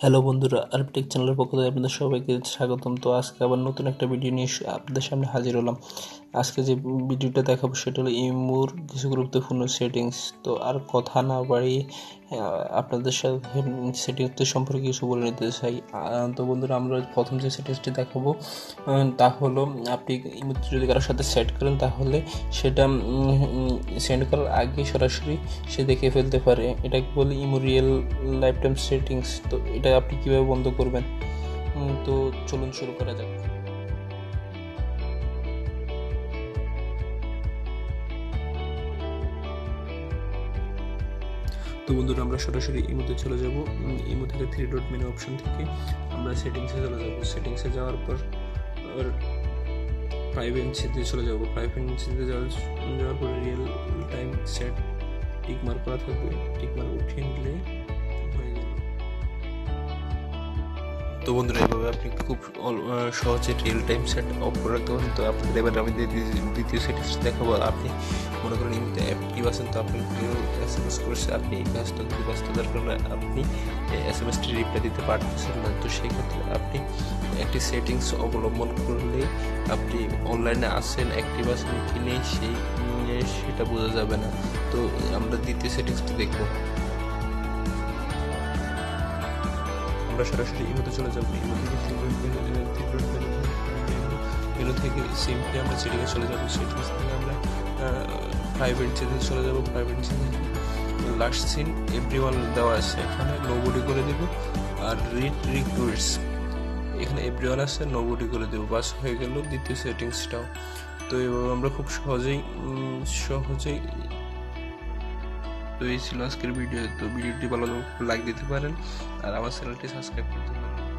Hello বন্ধুরা, আরবিটেক চ্যানেলের পক্ষ থেকে আপনাদের সবাইকে স্বাগতম। তো আজকে আবার নতুন একটা ভিডিও নিয়ে আপনাদের সামনে হাজির হলাম। আজকে যে ভিডিওটা দেখাবো সেটা হলো ইমোর কিছু গুরুত্বপূর্ণ সেটিংস। তো আর কথা না বাড়িয়ে আপনাদের সাথে সেটিংস সম্পর্কে কিছু বলে নিতে চাই। তো বন্ধুরা, আমরা প্রথম যে সেটিংসটি দেখাবো তা হলো, আপনি ইমো যদি কারোর সাথে সেট করেন তাহলে সেটা সেন্ড করার আগে সরাসরি সে দেখে ফেলতে পারে। এটাকে বলি imo real life time settings. তো এটা আপনি কীভাবে বন্ধ করবেন, তো চলুন শুরু করা যাক। তো বন্ধুরা, আমরা সরাসরি ইমোতে চলে যাব। ইমো থেকে 3 ডট মেনু অপশন থেকে আমরা সেটিংসে চলে যাব। সেটিংসে যাওয়ার পর প্রাইভেসিতে চলে যাব। প্রাইভেসিতে যাওয়ার পর real time set tick mark করা থাকবে, টিক মার্ক উঠিয়ে নিলে হয়ে গেল। তো বন্ধুরা, এভাবে আপনি খুব সহজে রিয়েল টাইম সেট অফ করে রাখতে পারেন। তো আপনাদের এবার আমি দ্বিতীয় সেটিংস দেখাবো। আপনি মনে করেন ইমোতে অ্যাক্টিভ আছেন, তো আপনি কেউ SMS করছে, আপনি ব্যস্ততার কারণে আপনি SMS-টি রিপ্লাই দিতে পারতেছেন না। তো সেই ক্ষেত্রে আপনি একটি সেটিংস অবলম্বন করলে আপনি অনলাইনে আছেন, অ্যাক্টিভ আছেন কি নেই সেটা বোঝা যাবে না। তো আমরা দ্বিতীয় সেটিংসটি দেখবো। আমরা সরাসরি ইমোতে চলে যাবো। ইমো থেকে মেনু থেকে সিম্পলি আমরা সেটিংয়ে চলে যাবো। সেটিংস থেকে আমরা প্রাইভেসিতে চলে যাবো। প্রাইভেসিতে লাস্ট সিন এভরিওয়ান দেওয়া আছে, এখানে নোবডি করে দেবো। আর রিড রিকোয়েস্টস, এখানে এভরিওয়ান আছে, নোবডি করে দেবো। বাস হয়ে গেল দ্বিতীয় সেটিংসটাও। তো এভাবে আমরা খুব সহজেই তো এই ছিল আজকের ভিডিও। তো ভিডিওটি ভালো লাগলে লাইক দিতে পারেন আর আমার চ্যানেলটি সাবস্ক্রাইব করতে পারেন।